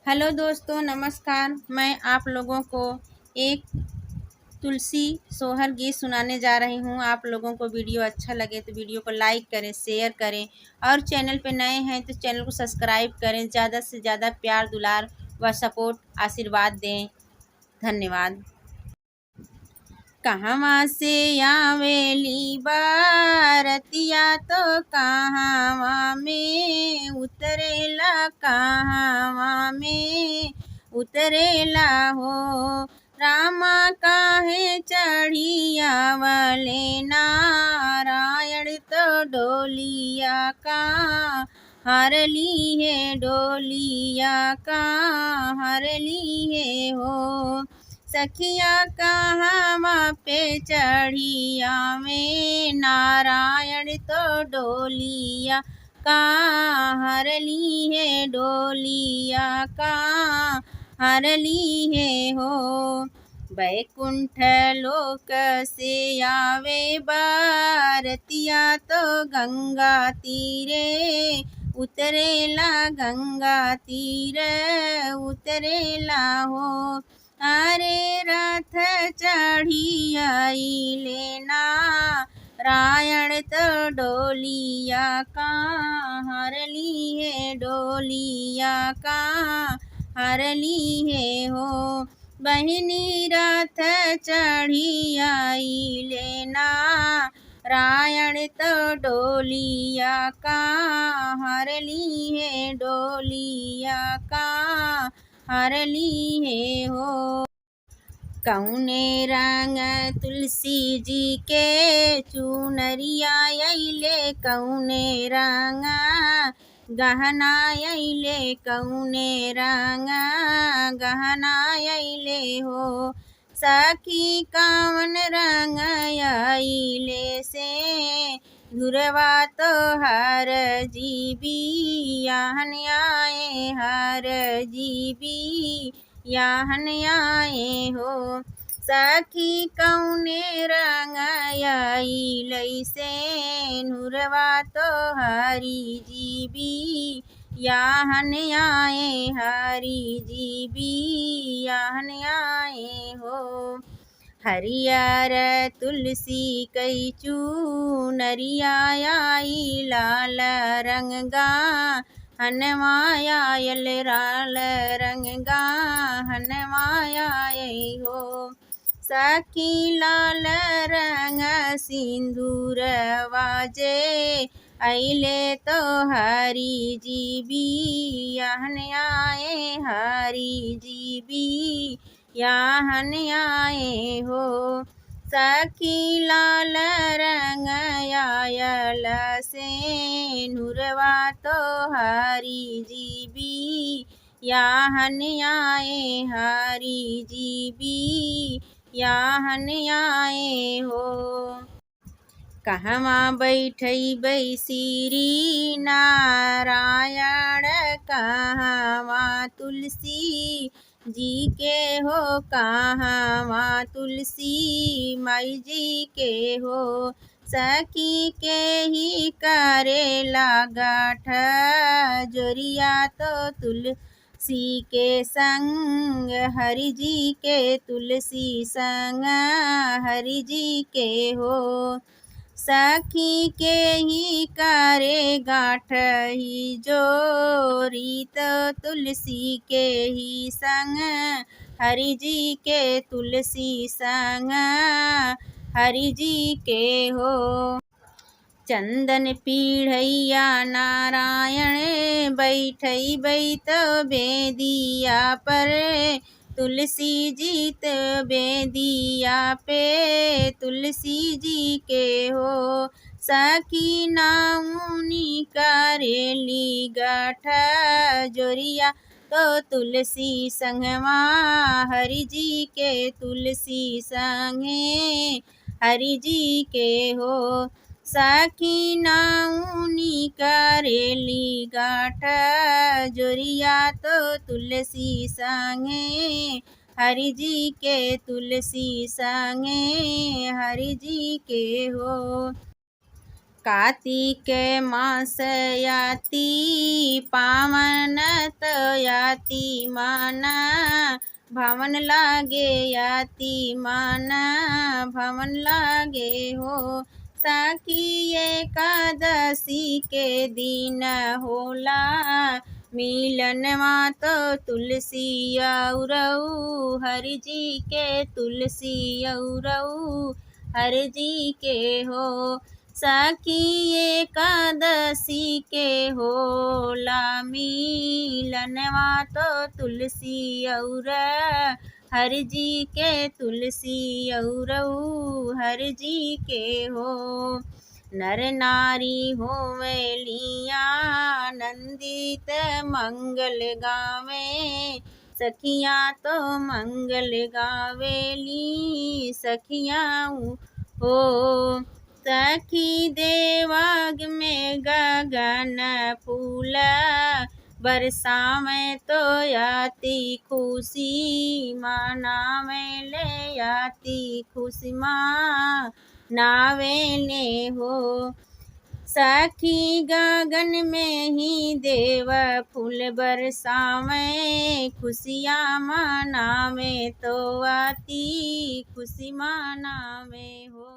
Hello दोस्तों, नमस्कार। मैं आप लोगों को एक तुलसी सोहर गीत सुनाने जा रही हूँ। आप लोगों को वीडियो अच्छा लगे तो वीडियो को लाइक करें, शेयर करें और चैनल पे नए हैं तो चैनल को सब्सक्राइब करें। ज़्यादा से ज़्यादा प्यार दुलार व सपोर्ट आशीर्वाद दें। धन्यवाद। कहवा से आवेली बारतिया तो कहवा में उतरेला, कहवा में उतरेला हो। रामा काहे चढ़िया वाले नारायण तो डोलिया का हरली है, डोलिया का हरली है हो। सखिया कहवा पे चढ़िया में नारायण तो डोलिया का हरली है, डोलिया का हरली है हो। बैकुंठ लोक से आवे बारतिया तो गंगा तीरे उतरेला, गंगा तीरे उतरेला हो। अरे रथ चढ़ी आई लेना रायण तो डोलिया का हरली है, डोलिया का हरली है हो। बहिनी रथ चढ़ी आई लेना रायण तो डोलिया का हरली है, डोलिया का हरली है हो। कौने रंग तुलसी जी के चुनरिया अइले, कौने रंग गहना अइले, कौने रंग गहना अइले हो। सखी कौन रंग अइले से घुरवा तो हर जीबी याहन आए, हर जीबी याहन आए हो। सखी कौने रंग अइले से नुरवा तो हरी जीबी याहन आए, हरी जीबी याहन आए हो। हरियर तुलसी कई चूनरिया आई, लाल रंगा हनमायायल, लाल रंगा हनमायाय हो। सखी लाल रंग सिंदूर वाजे अइले तो हरी जीबी याहन आए, हरी जीबी याहन आए हो। सखी लाल रंग आयल से नुरवा तो हरी जीबी याहन आए, हरी जीबी याहन आए हो। कहवा बैठई बैसीरी नारायण, कहवा तुलसी जी के हो, कहवा तुलसी माई जी के हो। सखी के ही करेला गाठ जोरिया तो तुलसी के संग हरि जी के, तुलसी संग हरि जी के हो। सखी के ही करे गाठ ही जोरी तो तुलसी के ही संग हरि जी के, तुलसी संग हरि जी के हो। चंदन पीढ़ैया नारायण बैठई बैत बेदिया पर, तुलसी जीत बेदिया पे तुलसी जी के हो। सखी नाउनी करेली गाठ जोरिया तो तुलसी संगवा हरि जी के, तुलसी संगे हरि जी के हो। सखी नाउनी करेली गाठ जोरिया तो तुलसी संगे हरि जी के, तुलसी संगे हरि जी के हो। कार्तिक मास याति पावन याति मन भवन लागे याति मन भवन लागे हो। सखी एकादशी के दिन होला मिलनवा तो तुलसी औरऊ हरि जी के तुलसी औरऊ हरि जी के हो। सखी एकादशी के होला मिलनवा तो तुलसी और हरि जी के तुलसी औरऊ हरि जी के हो। नर नारी होवलिया नंदित मंगल गावे सखियाँ तो मंगल गावेली सखियाँ हो। सखी देवाग में गगन फूल बरसावे तो याति खुशी मनावे ले याति खुशी मनावे ले हो। सखी गगन में ही देव फूल बरसावे खुशियाँ मनावे तो आती खुशी मनावे हो।